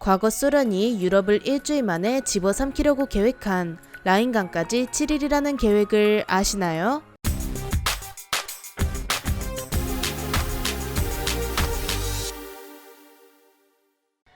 과거 소련이 유럽을 일주일 만에 집어삼키려고 계획한 라인강까지 7일이라는 계획을 아시나요?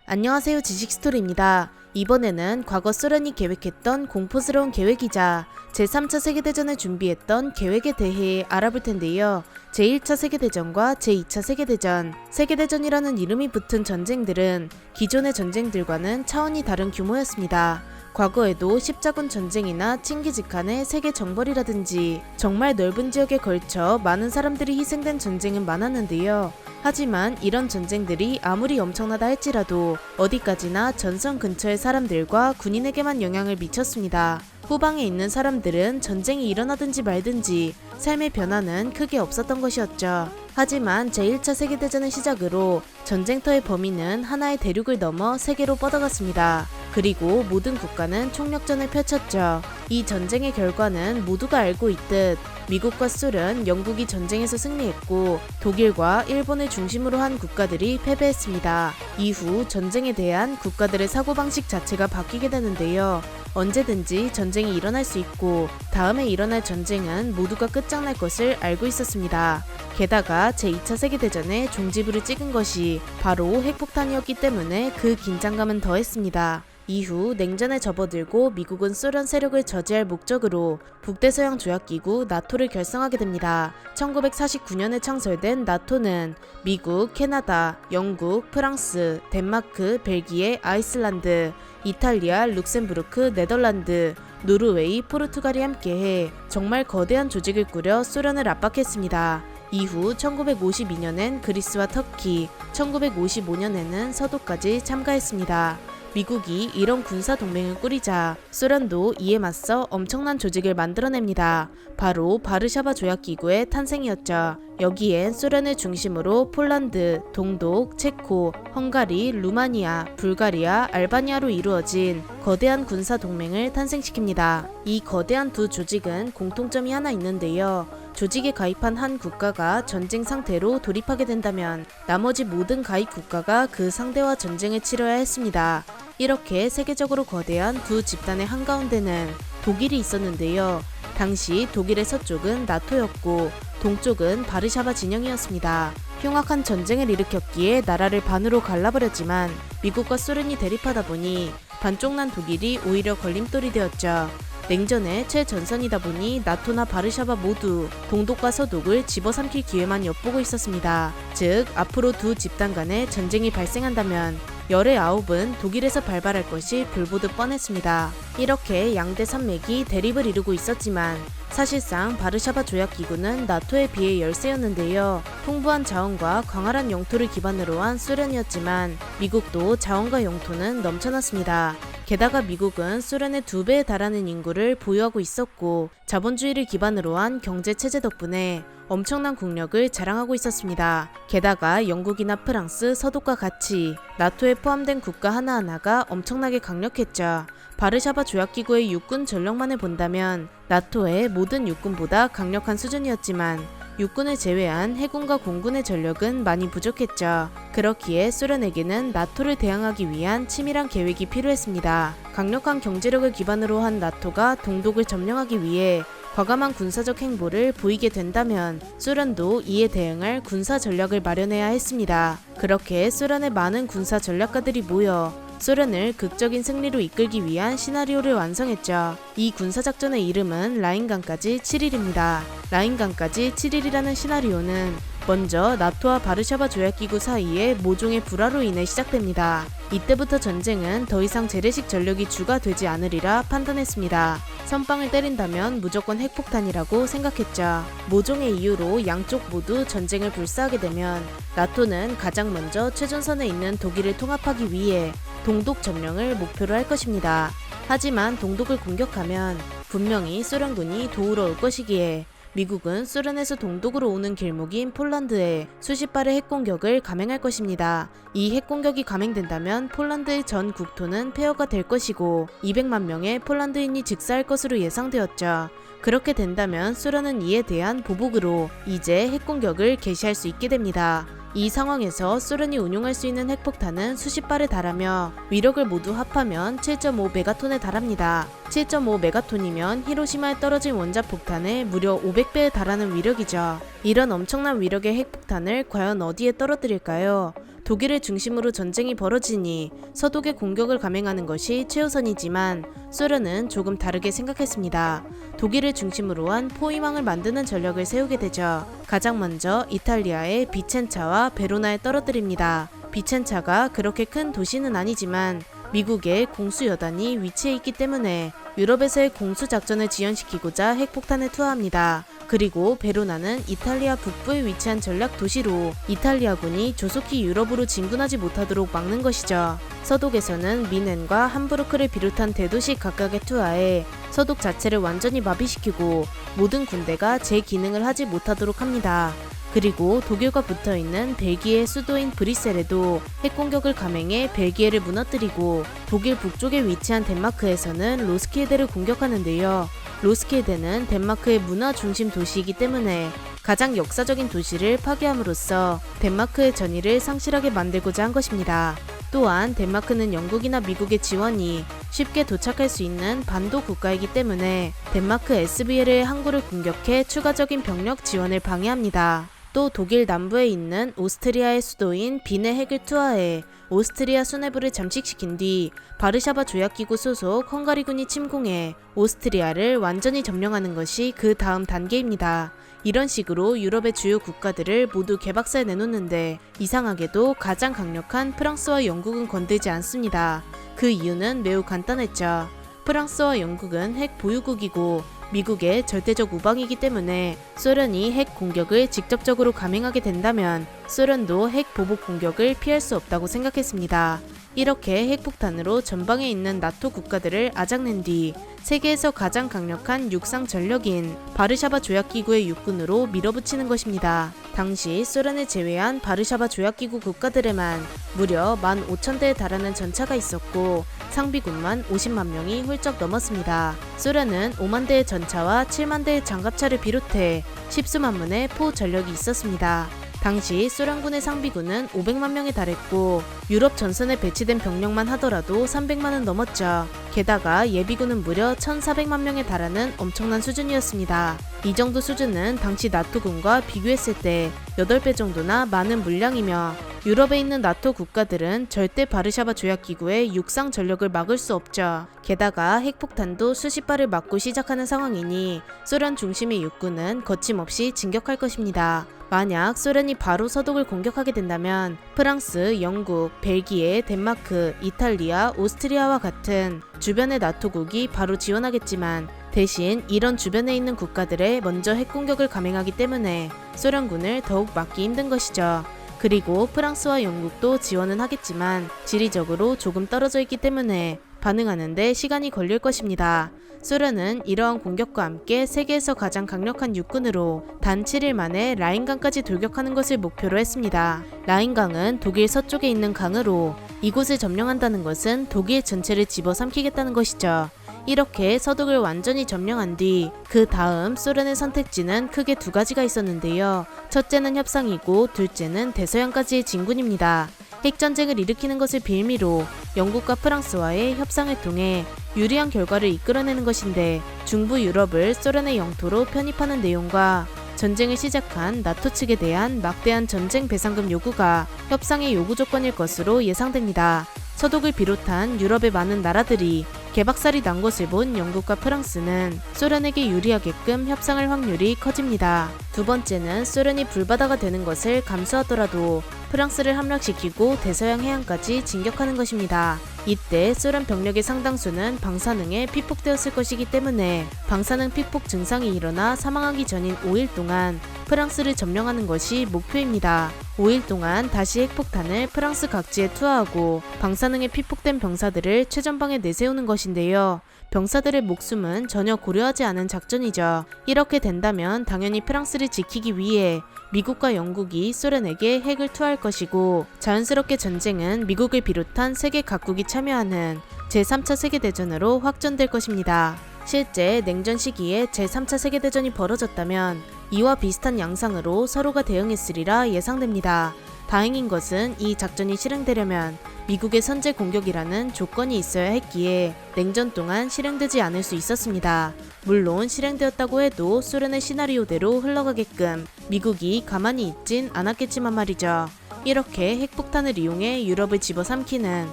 안녕하세요, 지식스토리입니다. 이번에는 과거 소련이 계획했던 공포스러운 계획이자 제3차 세계대전을 준비했던 계획에 대해 알아볼 텐데요. 제1차 세계대전과 제2차 세계대전, 세계대전이라는 이름이 붙은 전쟁들은 기존의 전쟁들과는 차원이 다른 규모였습니다. 과거에도 십자군 전쟁이나 칭기즈칸의 세계 정벌이라든지 정말 넓은 지역에 걸쳐 많은 사람들이 희생된 전쟁은 많았는데요. 하지만 이런 전쟁들이 아무리 엄청나다 할지라도 어디까지나 전선 근처의 사람들과 군인에게만 영향을 미쳤습니다. 후방에 있는 사람들은 전쟁이 일어나든지 말든지 삶의 변화는 크게 없었던 것이었죠. 하지만 제1차 세계대전을 시작으로 전쟁터의 범위는 하나의 대륙을 넘어 세계로 뻗어갔습니다. 그리고 모든 국가는 총력전을 펼쳤죠. 이 전쟁의 결과는 모두가 알고 있듯 미국과 소련, 영국이 전쟁에서 승리했고 독일과 일본을 중심으로 한 국가들이 패배했습니다. 이후 전쟁에 대한 국가들의 사고방식 자체가 바뀌게 되는데요. 언제든지 전쟁이 일어날 수 있고 다음에 일어날 전쟁은 모두가 끝장날 것을 알고 있었습니다. 게다가 제2차 세계대전에 종지부를 찍은 것이 바로 핵폭탄이었기 때문에 그 긴장감은 더했습니다. 이후 냉전에 접어들고 미국은 소련 세력을 저지할 목적으로 북대서양 조약기구 나토를 결성하게 됩니다. 1949년에 창설된 나토는 미국, 캐나다, 영국, 프랑스, 덴마크, 벨기에, 아이슬란드, 이탈리아, 룩셈부르크, 네덜란드, 노르웨이, 포르투갈이 함께해 정말 거대한 조직을 꾸려 소련을 압박했습니다. 이후 1952년엔 그리스와 터키, 1955년에는 서독까지 참가했습니다. 미국이 이런 군사 동맹을 꾸리자 소련도 이에 맞서 엄청난 조직을 만들어냅니다. 바로 바르샤바 조약기구의 탄생이었죠. 여기엔 소련을 중심으로 폴란드, 동독, 체코, 헝가리, 루마니아, 불가리아, 알바니아로 이루어진 거대한 군사 동맹을 탄생시킵니다. 이 거대한 두 조직은 공통점이 하나 있는데요. 조직에 가입한 한 국가가 전쟁 상태로 돌입하게 된다면 나머지 모든 가입 국가가 그 상대와 전쟁을 치러야 했습니다. 이렇게 세계적으로 거대한 두 집단의 한가운데는 독일이 있었는데요. 당시 독일의 서쪽은 나토였고 동쪽은 바르샤바 진영이었습니다. 흉악한 전쟁을 일으켰기에 나라를 반으로 갈라버렸지만 미국과 소련이 대립하다 보니 반쪽난 독일이 오히려 걸림돌이 되었죠. 냉전의 최전선이다 보니 나토나 바르샤바 모두 동독과 서독을 집어삼킬 기회만 엿보고 있었습니다. 즉 앞으로 두 집단 간에 전쟁이 발생한다면 열의 9은 독일에서 발발할 것이 불보듯 뻔했습니다. 이렇게 양대 산맥이 대립을 이루고 있었지만 사실상 바르샤바 조약기구는 나토에 비해 열세였는데요. 풍부한 자원과 광활한 영토를 기반으로 한 소련이었지만 미국도 자원과 영토는 넘쳐났습니다. 게다가 미국은 소련의 2배에 달하는 인구를 보유하고 있었고 자본주의를 기반으로 한 경제체제 덕분에 엄청난 국력을 자랑하고 있었습니다. 게다가 영국이나 프랑스, 서독과 같이 나토에 포함된 국가 하나하나가 엄청나게 강력했죠. 바르샤바 조약기구의 육군 전력만을 본다면 나토의 모든 육군보다 강력한 수준이었지만 육군을 제외한 해군과 공군의 전력은 많이 부족했죠. 그렇기에 소련에게는 나토를 대항하기 위한 치밀한 계획이 필요했습니다. 강력한 경제력을 기반으로 한 나토가 동독을 점령하기 위해 과감한 군사적 행보를 보이게 된다면 소련도 이에 대응할 군사 전략을 마련해야 했습니다. 그렇게 소련의 많은 군사 전략가들이 모여 소련을 극적인 승리로 이끌기 위한 시나리오를 완성했죠. 이 군사작전의 이름은 라인강까지 7일입니다. 라인강까지 7일이라는 시나리오는 먼저 나토와 바르샤바 조약기구 사이의 모종의 불화로 인해 시작됩니다. 이때부터 전쟁은 더 이상 재래식 전력이 주가 되지 않으리라 판단했습니다. 선빵을 때린다면 무조건 핵폭탄이라고 생각했죠. 모종의 이유로 양쪽 모두 전쟁을 불사하게 되면 나토는 가장 먼저 최전선에 있는 독일을 통합하기 위해 동독 점령을 목표로 할 것입니다. 하지만 동독을 공격하면 분명히 소련군이 도우러 올 것이기에 미국은 소련에서 동독으로 오는 길목인 폴란드에 수십 발의 핵공격을 감행할 것입니다. 이 핵공격이 감행된다면 폴란드의 전 국토는 폐허가 될 것이고 200만 명의 폴란드인이 즉사할 것으로 예상되었죠. 그렇게 된다면 소련은 이에 대한 보복으로 이제 핵공격을 개시할 수 있게 됩니다. 이 상황에서 소련이 운용할 수 있는 핵폭탄은 수십 발에 달하며 위력을 모두 합하면 7.5 메가톤에 달합니다. 7.5 메가톤이면 히로시마에 떨어진 원자 폭탄의 무려 500배에 달하는 위력이죠. 이런 엄청난 위력의 핵폭탄을 과연 어디에 떨어뜨릴까요? 독일을 중심으로 전쟁이 벌어지니 서독의 공격을 감행하는 것이 최우선이지만 소련은 조금 다르게 생각했습니다. 독일을 중심으로 한 포위망을 만드는 전력을 세우게 되죠. 가장 먼저 이탈리아의 비첸차와 베로나에 떨어뜨립니다. 비첸차가 그렇게 큰 도시는 아니지만 미국의 공수여단이 위치해 있기 때문에 유럽에서의 공수작전을 지연시키고자 핵폭탄을 투하합니다. 그리고 베로나는 이탈리아 북부에 위치한 전략 도시로 이탈리아군이 조속히 유럽으로 진군하지 못하도록 막는 것이죠. 서독에서는 미넨과 함부르크를 비롯한 대도시 각각에 투하해 서독 자체를 완전히 마비시키고 모든 군대가 제 기능을 하지 못하도록 합니다. 그리고 독일과 붙어있는 벨기에 수도인 브뤼셀에도 핵공격을 감행해 벨기에를 무너뜨리고 독일 북쪽에 위치한 덴마크에서는 로스킬데를 공격하는데요. 로스킬데는 덴마크의 문화 중심 도시이기 때문에 가장 역사적인 도시를 파괴함으로써 덴마크의 전의를 상실하게 만들고자 한 것입니다. 또한 덴마크는 영국이나 미국의 지원이 쉽게 도착할 수 있는 반도 국가이기 때문에 덴마크 SBL의 항구를 공격해 추가적인 병력 지원을 방해합니다. 또 독일 남부에 있는 오스트리아의 수도인 빈의 핵을 투하해 오스트리아 수뇌부를 잠식시킨 뒤 바르샤바 조약기구 소속 헝가리군이 침공해 오스트리아를 완전히 점령하는 것이 그 다음 단계입니다. 이런 식으로 유럽의 주요 국가들을 모두 개박살에 내놓는데 이상하게도 가장 강력한 프랑스와 영국은 건들지 않습니다. 그 이유는 매우 간단했죠. 프랑스와 영국은 핵 보유국이고 미국의 절대적 우방이기 때문에 소련이 핵 공격을 직접적으로 감행하게 된다면 소련도 핵 보복 공격을 피할 수 없다고 생각했습니다. 이렇게 핵폭탄으로 전방에 있는 나토 국가들을 아작낸 뒤 세계에서 가장 강력한 육상 전력인 바르샤바 조약기구의 육군으로 밀어붙이는 것입니다. 당시 소련을 제외한 바르샤바 조약기구 국가들에만 무려 15,000대에 달하는 전차가 있었고 상비군만 50만 명이 훌쩍 넘었습니다. 소련은 5만 대의 전차와 7만 대의 장갑차를 비롯해 십수만 문의 포 전력이 있었습니다. 당시 소련군의 상비군은 500만 명에 달했고 유럽 전선에 배치된 병력만 하더라도 300만은 넘었죠. 게다가 예비군은 무려 1,400만 명에 달하는 엄청난 수준이었습니다. 이 정도 수준은 당시 나토군과 비교했을 때 8배 정도나 많은 물량이며 유럽에 있는 나토 국가들은 절대 바르샤바 조약기구의 육상 전력을 막을 수 없죠. 게다가 핵폭탄도 수십 발을 맞고 시작하는 상황이니 소련 중심의 육군은 거침없이 진격할 것입니다. 만약 소련이 바로 서독을 공격하게 된다면 프랑스, 영국, 벨기에, 덴마크, 이탈리아, 오스트리아와 같은 주변의 나토국이 바로 지원하겠지만 대신 이런 주변에 있는 국가들에 먼저 핵공격을 감행하기 때문에 소련군을 더욱 막기 힘든 것이죠. 그리고 프랑스와 영국도 지원은 하겠지만 지리적으로 조금 떨어져 있기 때문에 반응하는데 시간이 걸릴 것입니다. 소련은 이러한 공격과 함께 세계에서 가장 강력한 육군으로 단 7일 만에 라인강까지 돌격하는 것을 목표로 했습니다. 라인강은 독일 서쪽에 있는 강으로 이곳을 점령한다는 것은 독일 전체를 집어삼키겠다는 것이죠. 이렇게 서독을 완전히 점령한 뒤 그 다음 소련의 선택지는 크게 두 가지가 있었는데요. 첫째는 협상이고 둘째는 대서양까지의 진군입니다. 핵전쟁을 일으키는 것을 빌미로 영국과 프랑스와의 협상을 통해 유리한 결과를 이끌어내는 것인데 중부 유럽을 소련의 영토로 편입하는 내용과 전쟁을 시작한 나토 측에 대한 막대한 전쟁 배상금 요구가 협상의 요구 조건일 것으로 예상됩니다. 서독을 비롯한 유럽의 많은 나라들이 개박살이 난 것을 본 영국과 프랑스는 소련에게 유리하게끔 협상할 확률이 커집니다. 두 번째는 소련이 불바다가 되는 것을 감수하더라도 프랑스를 함락시키고 대서양 해안까지 진격하는 것입니다. 이때 소련 병력의 상당수는 방사능에 피폭되었을 것이기 때문에 방사능 피폭 증상이 일어나 사망하기 전인 5일 동안 프랑스를 점령하는 것이 목표입니다. 5일 동안 다시 핵폭탄을 프랑스 각지에 투하하고 방사능에 피폭된 병사들을 최전방에 내세우는 것인데요. 병사들의 목숨은 전혀 고려하지 않은 작전이죠. 이렇게 된다면 당연히 프랑스를 지키기 위해 미국과 영국이 소련에게 핵을 투하할 것이고 자연스럽게 전쟁은 미국을 비롯한 세계 각국이 참여하는 제3차 세계대전으로 확전될 것입니다. 실제 냉전 시기에 제3차 세계대전이 벌어졌다면 이와 비슷한 양상으로 서로가 대응했으리라 예상됩니다. 다행인 것은 이 작전이 실행되려면 미국의 선제 공격이라는 조건이 있어야 했기에 냉전 동안 실행되지 않을 수 있었습니다. 물론 실행되었다고 해도 소련의 시나리오대로 흘러가게끔 미국이 가만히 있진 않았겠지만 말이죠. 이렇게 핵폭탄을 이용해 유럽을 집어삼키는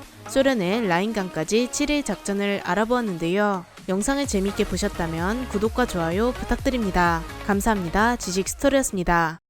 소련의 라인강까지 7일 작전을 알아보았는데요. 영상을 재밌게 보셨다면 구독과 좋아요 부탁드립니다. 감사합니다. 지식스토리였습니다.